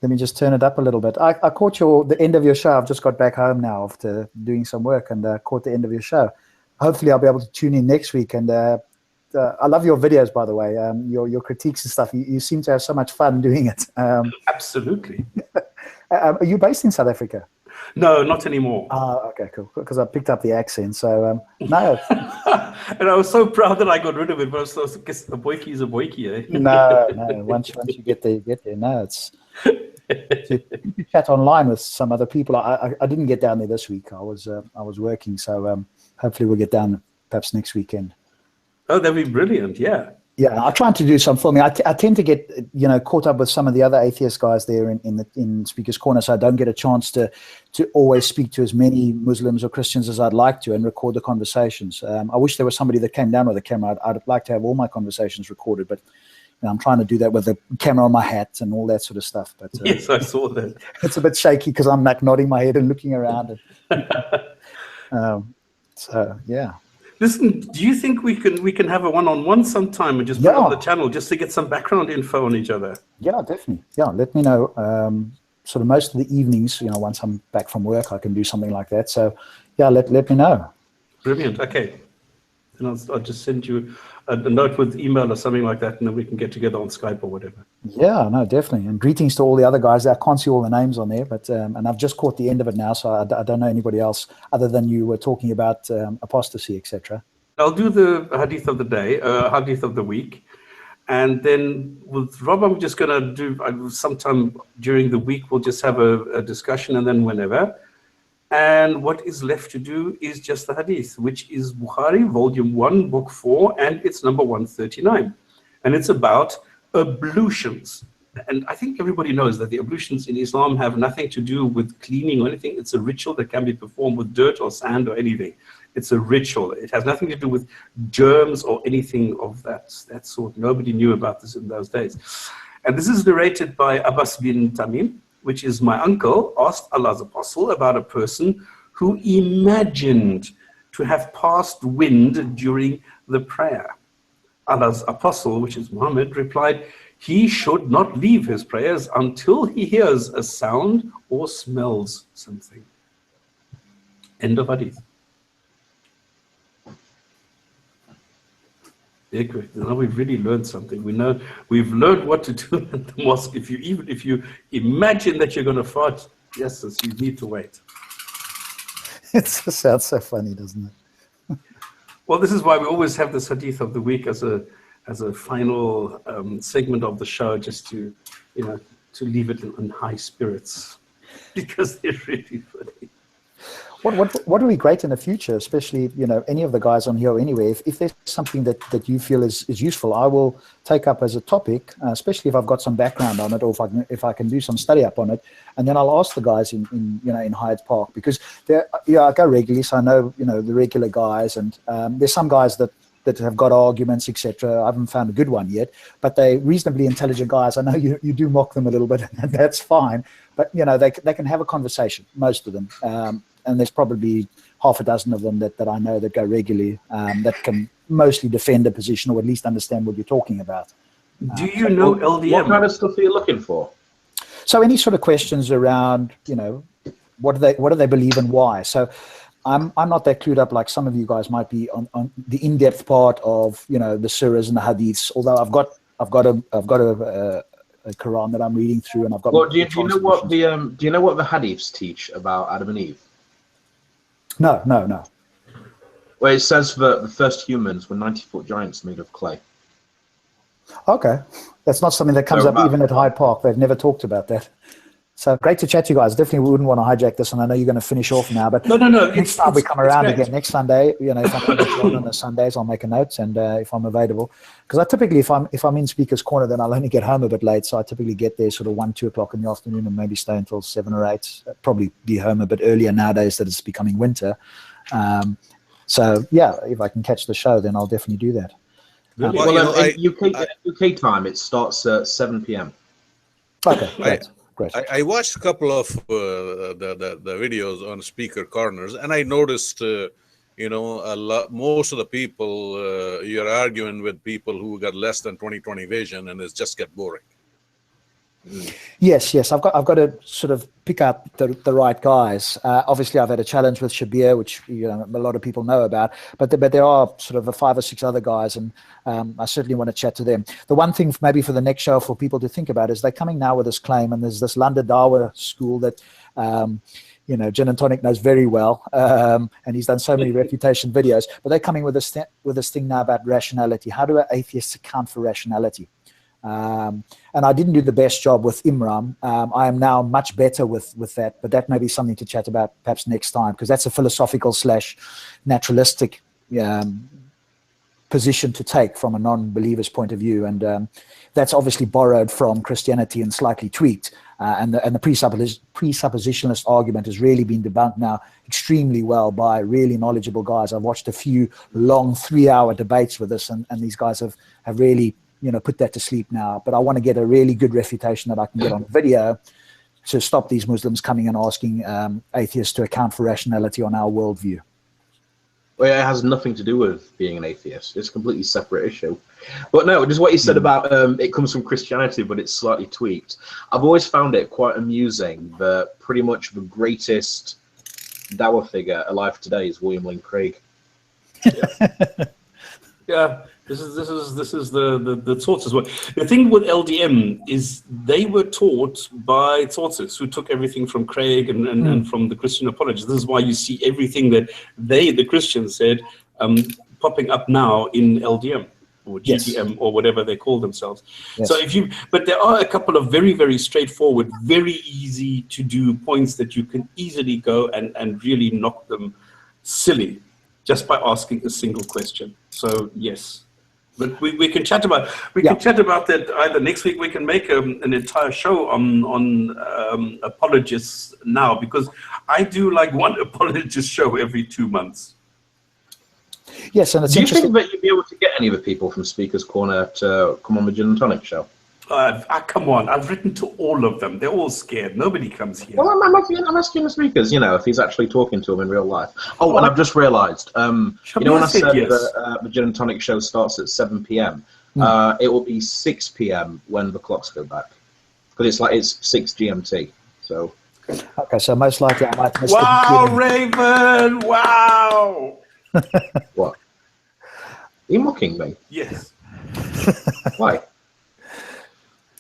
Let me just turn it up a little bit. I caught the end of your show. I've just got back home now after doing some work, and caught the end of your show. Hopefully I'll be able to tune in next week. And I love your videos, by the way, your critiques and stuff. You seem to have so much fun doing it. Absolutely. Are you based in South Africa? No, not anymore. Okay, cool. Because I picked up the accent, so no. And I was so proud that I got rid of it, but I was so, I guess a boykie is a boykie, eh? No. Once you get there, you get there. No, it's... to chat online with some other people. I didn't get down there this week. I was working, so hopefully we'll get down perhaps next weekend. Oh, that'd be brilliant! Yeah. Yeah, I try to do some filming. I tend to get caught up with some of the other atheist guys there in Speaker's Corner, so I don't get a chance to always speak to as many Muslims or Christians as I'd like to and record the conversations. I wish there was somebody that came down with a camera. I'd like to have all my conversations recorded, but I'm trying to do that with the camera on my hat and all that sort of stuff. But yes, I saw that. It's a bit shaky because I'm like nodding my head and looking around. So yeah. Listen, do you think we can have a one-on-one sometime and just put it on the channel just to get some background info on each other? Yeah, definitely. Yeah, let me know. Sort of most of the evenings, once I'm back from work, I can do something like that. So yeah, let me know. Brilliant. Okay. And I'll just send you a note with email or something like that, and then we can get together on Skype or whatever. Yeah, no, definitely. And greetings to all the other guys. I can't see all the names on there, but and I've just caught the end of it now, so I don't know anybody else other than you were talking about apostasy, etc. I'll do the hadith of the day, hadith of the week, and then with Rob, I'm just going to do sometime during the week. We'll just have a discussion, and then whenever. And what is left to do is just the hadith, which is Bukhari, volume 1, book 4, and it's number 139. And it's about ablutions. And I think everybody knows that the ablutions in Islam have nothing to do with cleaning or anything. It's a ritual that can be performed with dirt or sand or anything. It's a ritual. It has nothing to do with germs or anything of that sort. Nobody knew about this in those days. And this is narrated by Abbas bin Tamim, which is my uncle, asked Allah's apostle about a person who imagined to have passed wind during the prayer. Allah's apostle, which is Muhammad, replied, he should not leave his prayers until he hears a sound or smells something. End of hadith. Yeah, great. Now we've really learned something. We've learned what to do at the mosque. If you imagine that you're going to fart, yes, you need to wait. It sounds so funny, doesn't it? Well, this is why we always have this hadith of the week as a final segment of the show, just to leave it in high spirits, because they're really funny. What would be great in the future, especially any of the guys on here anyway, if there's something that you feel is useful, I will take up as a topic, especially if I've got some background on it, or if I can do some study up on it, and then I'll ask the guys in Hyde Park, because I go regularly, so I know the regular guys, and there's some guys that have got arguments, etc. I haven't found a good one yet, but they're reasonably intelligent guys. I know you do mock them a little bit, and that's fine, but they can have a conversation, most of them. And there's probably half a dozen of them that I know that go regularly, that can mostly defend a position, or at least understand what you're talking about. Do you know LDM? What kind of stuff are you looking for? So any sort of questions around, what do they believe and why? So I'm not that clued up like some of you guys might be on the in-depth part of the surahs and the hadiths. Although I've got a Quran that I'm reading through, and I've got. Well, do you know what the hadiths teach about Adam and Eve? No. Well, it says that the first humans were 90-foot giants made of clay. Okay, that's not something that comes up even at Hyde Park. They've never talked about that. So great to chat to you guys. Definitely wouldn't want to hijack this, and I know you're going to finish off now. But no. Next time we come around again, next Sunday, if I'm on the Sundays, I'll make a note, and if I'm available, because I typically, if I'm in Speaker's Corner, then I'll only get home a bit late. So I typically get there sort of 1-2 o'clock in the afternoon, and maybe stay until 7 or 8. Probably be home a bit earlier nowadays that it's becoming winter. So yeah, if I can catch the show, then I'll definitely do that. UK time, it starts at 7 p.m. Okay, great. I watched a couple of the videos on Speaker Corners, and I noticed, most of the people, you're arguing with people who got less than 20/20 vision, and it just get boring. Yes. I've got to sort of pick up the right guys. Obviously, I've had a challenge with Shabir, which a lot of people know about. But there are sort of 5 or 6 other guys, and I certainly want to chat to them. The one thing maybe for the next show for people to think about is they're coming now with this claim, and there's this London Dawa school that Gin and Tonic knows very well, and he's done so many refutation videos. But they're coming with this thing now about rationality. How do atheists account for rationality? And I didn't do the best job with Imran. I am now much better with that, but that may be something to chat about perhaps next time, because that's a philosophical / naturalistic position to take from a non-believer's point of view, and that's obviously borrowed from Christianity and slightly tweaked. And the presuppositionalist argument has really been debunked now extremely well by really knowledgeable guys. I've watched a few long 3-hour debates with this, and these guys have really put that to sleep now. But I want to get a really good refutation that I can get on video to stop these Muslims coming and asking atheists to account for rationality on our worldview. Well, it has nothing to do with being an atheist. It's a completely separate issue. But no, just what you said about it comes from Christianity, but it's slightly tweaked. I've always found it quite amusing that pretty much the greatest Dawa figure alive today is William Lane Craig. Yeah. This is the thoughts as well. The thing with LDM is they were taught by Thoughts who took everything from Craig and from the Christian apologists. This is why you see everything that the Christians said, popping up now in LDM or GTM or whatever they call themselves. Yes. So but there are a couple of very, very straightforward, very easy to do points that you can easily go and really knock them silly just by asking a single question. So yes. But we can chat about that either next week. We can make an entire show on apologists now, because I do like one apologist show every 2 months. Yes, and it's Do you interesting. think that you'd be able to get any of the people from Speaker's Corner to come on the Gin and Tonic show? Come on, I've written to all of them. They're all scared. Nobody comes here. Well, I'm asking the speakers, if he's actually talking to them in real life. Oh, and I've just realised, when I said yes. the Gin and Tonic show starts at 7 p.m, it will be 6 p.m. when the clocks go back. Because it's 6 GMT. So. Okay, so most likely I might miss Wow, the Raven! Wow! What? Are you mocking me? Yes. Why?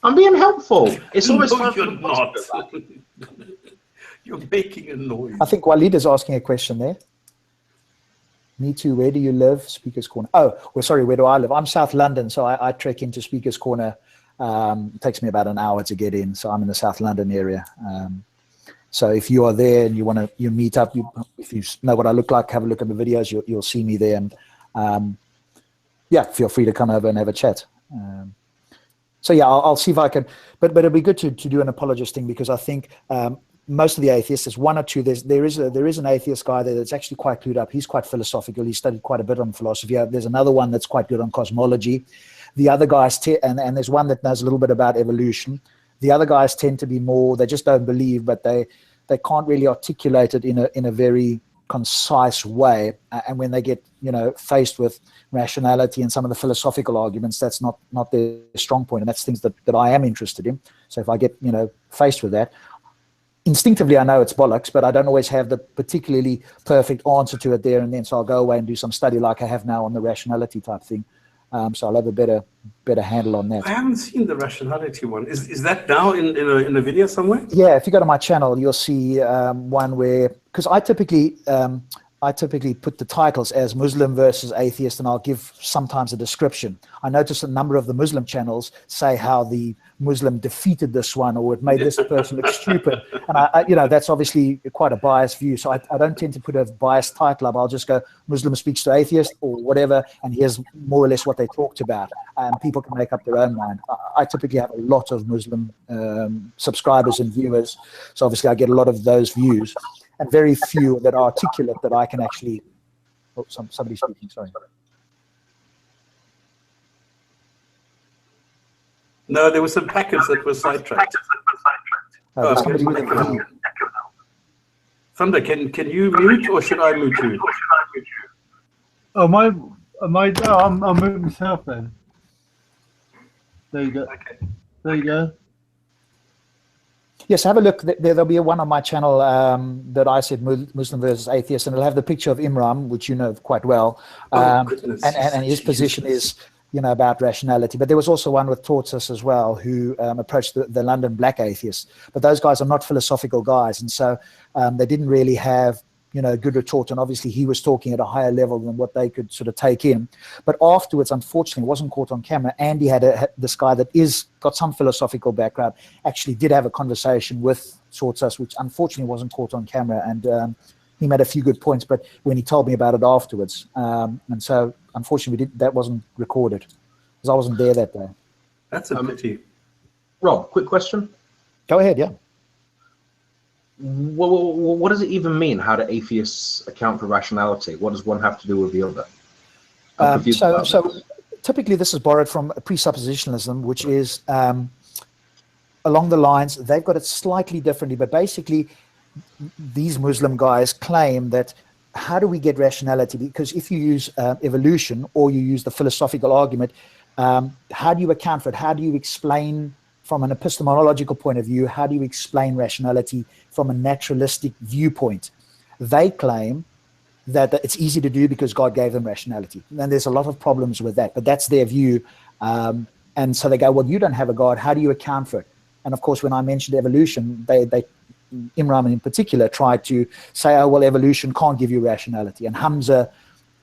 I'm being helpful. It's always No, time for you're the boss not. to go back. You're making a noise. I think Walid is asking a question there. Me too. Where do you live? Speaker's Corner. Oh, well, sorry, where do I live? I'm South London, so I trek into Speaker's Corner. It takes me about an hour to get in, so I'm in the South London area. So if you are there and you meet up, if you know what I look like, have a look at the videos, you'll see me there. And yeah, feel free to come over and have a chat. So yeah, I'll see if I can, but it'll be good to do an apologist thing, because I think most of the atheists, there's one or two, there is an atheist guy there that's actually quite clued up. He's quite philosophical. He studied quite a bit on philosophy. There's another one that's quite good on cosmology. The other guys, and there's one that knows a little bit about evolution. The other guys tend to be more, they just don't believe, but they can't really articulate it in a very concise way. And when they get, faced with rationality and some of the philosophical arguments, that's not their strong point. And that's things that I am interested in. So if I get, faced with that, instinctively I know it's bollocks, but I don't always have the particularly perfect answer to it there and then. So I'll go away and do some study like I have now on the rationality type thing. So I'll have a better handle on that. I haven't seen the rationality one. Is that now in a video somewhere? Yeah, if you go to my channel, you'll see one where, because I typically put the titles as Muslim versus atheist, and I'll give sometimes a description. I notice a number of the Muslim channels say how the Muslim defeated this one, or it made this person look stupid. And I that's obviously quite a biased view. So I don't tend to put a biased title up. I'll just go Muslim speaks to atheist or whatever, and here's more or less what they talked about. And people can make up their own mind. I typically have a lot of Muslim subscribers and viewers. So obviously I get a lot of those views, and very few that are articulate that I can actually. Oh, somebody speaking. Sorry. No, there were some packets that were sidetracked. Somebody with a view. Thunder, can you mute, or should I mute you? Oh, I'll mute myself then. There you go. Okay. There you go. Yes, have a look. There'll be one on my channel that I said Muslim versus atheist, and it'll have the picture of Imran, which you know quite well. And his position is, about rationality. But there was also one with Tortoise as well, who approached the London black atheists. But those guys are not philosophical guys, and so they didn't really have good retort. And obviously he was talking at a higher level than what they could sort of take in. But afterwards, unfortunately, wasn't caught on camera. Andy had this guy that got some philosophical background, actually did have a conversation with Tortoise, which unfortunately wasn't caught on camera. And he made a few good points, but when he told me about it afterwards, and so unfortunately that wasn't recorded because I wasn't there that day. That's a pity. Rob, quick question. Go ahead, yeah. What does it even mean? How do atheists account for rationality? What does one have to do with the other? So typically this is borrowed from presuppositionalism, which is along the lines, they've got it slightly differently, but basically these Muslim guys claim that how do we get rationality? Because if you use evolution or you use the philosophical argument, how do you account for it? How do you explain from an epistemological point of view? How do you explain rationality from a naturalistic viewpoint? They claim that it's easy to do because God gave them rationality. And there's a lot of problems with that, but that's their view. And so they go, well, you don't have a God. How do you account for it? And of course, when I mentioned evolution, Imran in particular tried to say, oh, well, evolution can't give you rationality. And Hamza,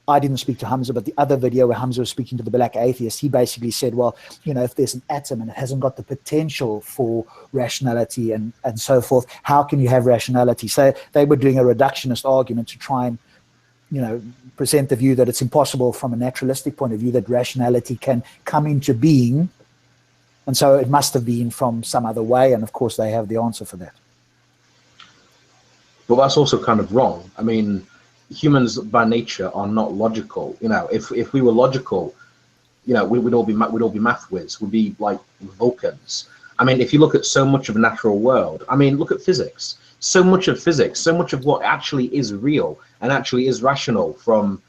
I didn't speak to Hamza, but the other video where Hamza was speaking to the black atheist, he basically said, well, if there's an atom and it hasn't got the potential for rationality and so forth, how can you have rationality? So they were doing a reductionist argument to try and present the view that it's impossible from a naturalistic point of view that rationality can come into being, and so it must have been from some other way, and of course they have the answer for that. But that's also kind of wrong. I mean, humans by nature are not logical. If we were logical, we'd all be math whiz. We'd be like Vulcans. I mean, if you look at so much of the natural world, I mean, look at physics. So much of physics, so much of what actually is real and actually is rational from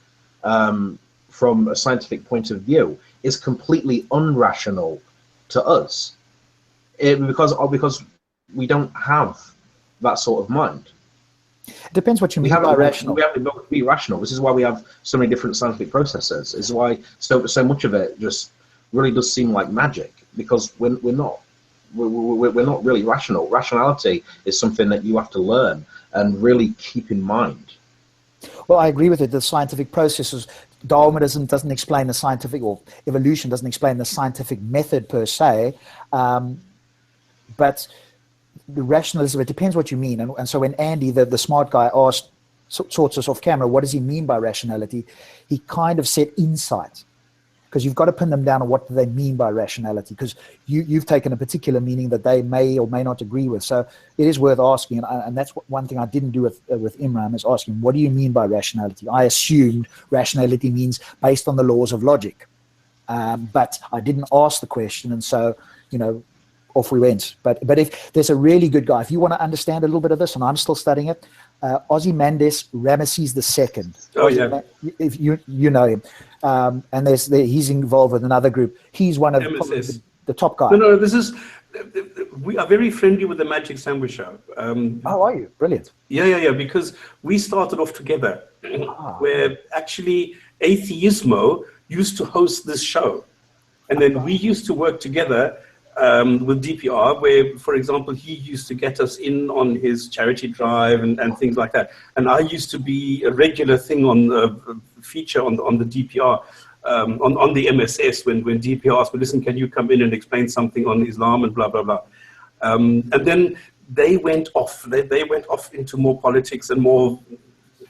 a scientific point of view is completely unrational to us, because we don't have that sort of mind. It depends what you mean by rational. We have to be rational. This is why we have so many different scientific processes. This is why so much of it just really does seem like magic, because we're not really rational. Rationality is something that you have to learn and really keep in mind. Well, I agree with it. The scientific processes, Darwinism doesn't explain the scientific, or evolution doesn't explain the scientific method per se, but the rationalism, it depends what you mean. And so when Andy, the smart guy, asked, sorts us off camera, what does he mean by rationality? He kind of said insight, because you've got to pin them down on what do they mean by rationality, because you've taken a particular meaning that they may or may not agree with. So it is worth asking, and that's one thing I didn't do with Imran, is asking, what do you mean by rationality? I assumed rationality means based on the laws of logic, but I didn't ask the question, and so, off we went. But if there's a really good guy, if you want to understand a little bit of this, and I'm still studying it, Ozymandias Ramesses II. Oh, yeah. If you know him. And he's involved with another group. He's one of the top guys. No, we are very friendly with the Magic Sandwich Show. Oh, are you? Brilliant. Yeah, because we started off together, where actually Atheismo used to host this show. And then we used to work together with DPR, where, for example, he used to get us in on his charity drive and things like that. And I used to be a regular thing on the feature on the DPR, on the MSS, when DPR asked me, listen, can you come in and explain something on Islam and blah, blah, blah. And then they went off. They went off into more politics and more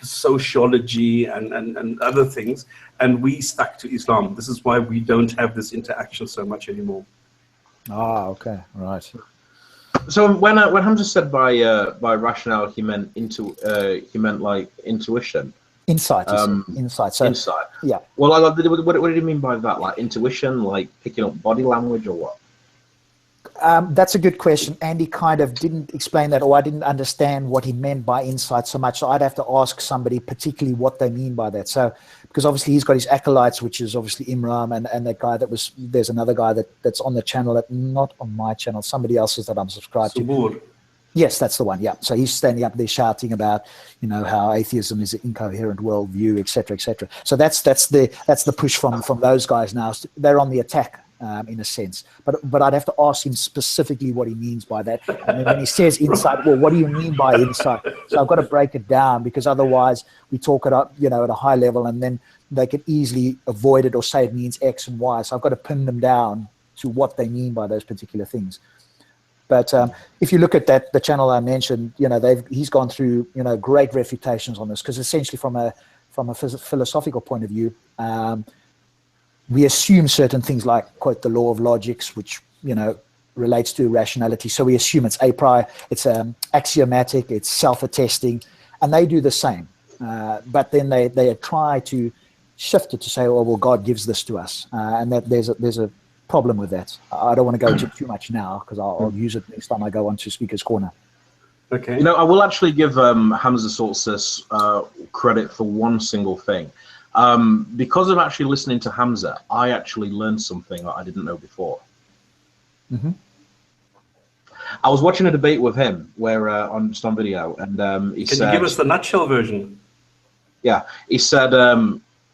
sociology and other things. And we stuck to Islam. This is why we don't have this interaction so much anymore. Ah, okay, right. So when Hamza said by rationale, he meant like intuition. Insight. Insight. So, insight. Yeah. Well, what did he mean by that? Like intuition, like picking up body language, or what? That's a good question. Andy kind of didn't explain that, or I didn't understand what he meant by insight so much. So I'd have to ask somebody particularly what they mean by that. So, because obviously he's got his acolytes, which is obviously Imran, and that guy there's another guy that's on the channel, not on my channel, somebody else's that I'm subscribed to. Yes, that's the one. Yeah. So he's standing up there shouting about, how atheism is an incoherent worldview, etc., etc. So that's the push from those guys now. They're on the attack. In a sense, but I'd have to ask him specifically what he means by that. And then when he says insight, well, what do you mean by insight? So I've got to break it down, because otherwise we talk it up, at a high level, and then they can easily avoid it or say it means X and Y. So I've got to pin them down to what they mean by those particular things. But if you look at the channel I mentioned, he's gone through great refutations on this, because essentially from a philosophical point of view, we assume certain things like, quote, the law of logics, which, relates to rationality. So we assume it's a priori, it's axiomatic, it's self-attesting, and they do the same. But then they try to shift it to say, oh, well, God gives this to us. And that there's a problem with that. I don't want to go into too much now, because I'll use it next time I go on to Speaker's Corner. Okay. I will actually give Hamza Solstice credit for one single thing. Because of actually listening to Hamza, I actually learned something that I didn't know before. Mm-hmm. I was watching a debate with him where on video, and he said, "Can you give us the nutshell version?" Yeah, he said,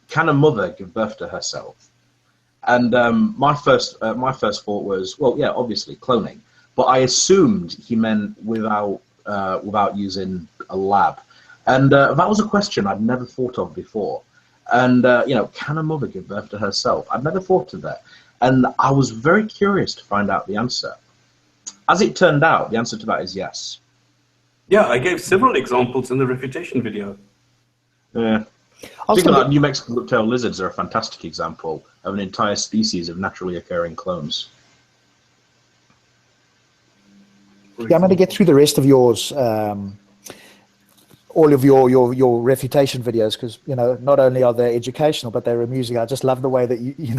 "Can a mother give birth to herself?" And my first thought was, well, yeah, obviously cloning, but I assumed he meant without using a lab, and that was a question I'd never thought of before. And, can a mother give birth to herself? I'd never thought of that. And I was very curious to find out the answer. As it turned out, the answer to that is yes. Yeah, I gave several examples in the refutation video. Yeah. Thinking that New Mexican hook-tailed lizards are a fantastic example of an entire species of naturally occurring clones. Yeah, I'm going to get through the rest of yours, all of your refutation videos, because not only are they educational, but they're amusing. I just love the way that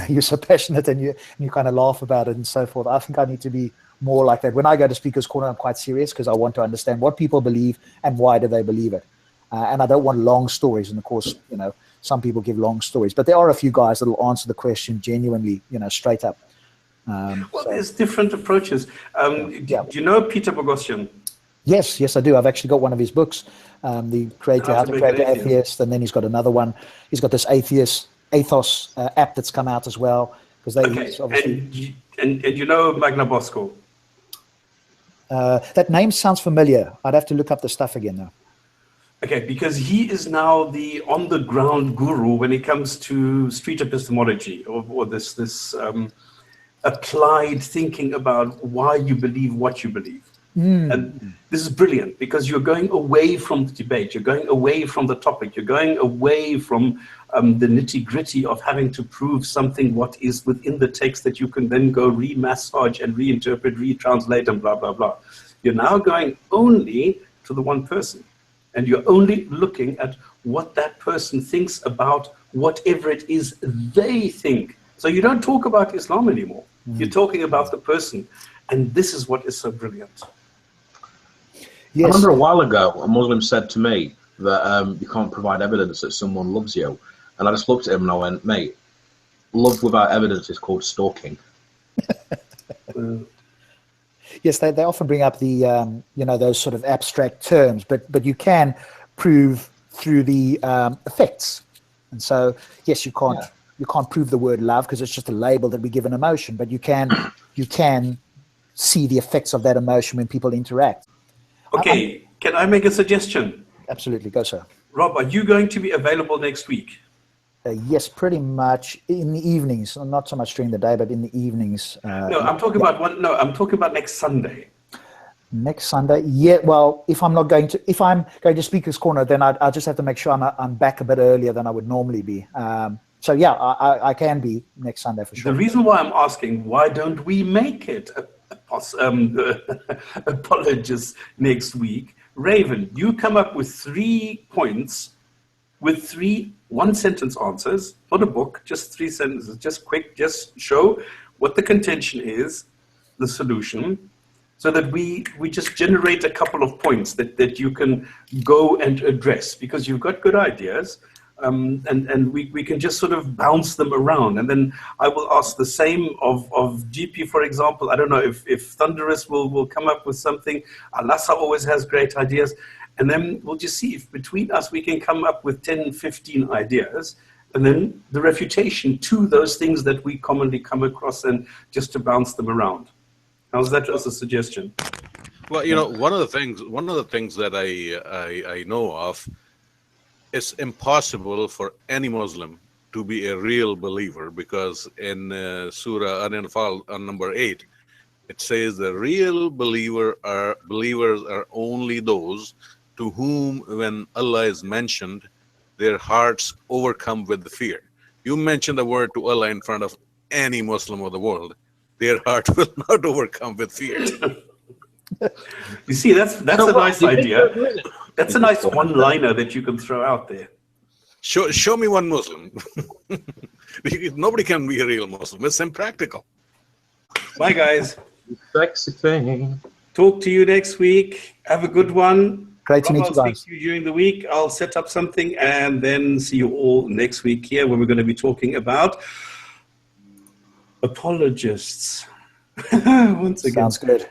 you're so passionate and you kind of laugh about it and so forth. I think I need to be more like that. When I go to Speaker's Corner, I'm quite serious because I want to understand what people believe and why do they believe it. And I don't want long stories. And of course, some people give long stories, but there are a few guys that will answer the question genuinely, straight up. There's different approaches. Do you know Peter Boghossian? Yes, I do. I've actually got one of his books, the Creator, How to Create an Atheist, and then he's got another one. He's got this Athos app that's come out as well. Because obviously. And you know Magna Bosco? That name sounds familiar. I'd have to look up the stuff again now. Okay, because he is now the on-the-ground guru when it comes to street epistemology, or this applied thinking about why you believe what you believe. And this is brilliant because you're going away from the debate, you're going away from the topic, you're going away from the nitty-gritty of having to prove something what is within the text that you can then go re-massage and reinterpret, retranslate, and blah, blah, blah. You're now going only to the one person. And you're only looking at what that person thinks about whatever it is they think. So you don't talk about Islam anymore. You're talking about the person. And this is what is so brilliant. Yes. I remember a while ago, a Muslim said to me that you can't provide evidence that someone loves you. And I just looked at him and I went, mate, love without evidence is called stalking. Yes, they often bring up the those sort of abstract terms, but you can prove through the effects. And so, yes, you can't prove the word love because it's just a label that we give an emotion, but you can see the effects of that emotion when people interact. Okay, can I make a suggestion? Absolutely, go sir. Rob, are you going to be available next week? Yes, pretty much in the evenings, not so much during the day, but in the evenings. No, I'm talking about next Sunday. Next Sunday, yeah. Well, if I'm going to Speaker's Corner, then I'll just have to make sure I'm back a bit earlier than I would normally be. So yeah, I can be next Sunday for sure. The reason why I'm asking, why don't we make it apologists next week? Raven, you come up with 3 points with 3 one-sentence answers, not a book, just 3 sentences, just quick, just show what the contention is, the solution, so that we just generate a couple of points that you can go and address, because you've got good ideas, and we can just sort of bounce them around. And then I will ask the same of GP, for example. I don't know if Thunderous will come up with something. Alasa always has great ideas. And then we'll just see if between us we can come up with 10, 15 ideas, and then the refutation to those things that we commonly come across, and just to bounce them around. How's that as a suggestion? Well, one of the things that I know of, it's impossible for any Muslim to be a real believer, because in Surah Al-Anfal number 8, it says the real believers are only those to whom, when Allah is mentioned, their hearts overcome with the fear. You mention the word to Allah in front of any Muslim of the world, their heart will not overcome with fear. You see, that's a nice idea. That's a nice one-liner that you can throw out there. Show me one Muslim. Nobody can be a real Muslim. It's impractical. Bye, guys. Sexy thing. Talk to you next week. Have a good one. Great to meet you guys. I'll speak to you during the week. I'll set up something and then see you all next week here, when we're going to be talking about apologists. Once again. Sounds good.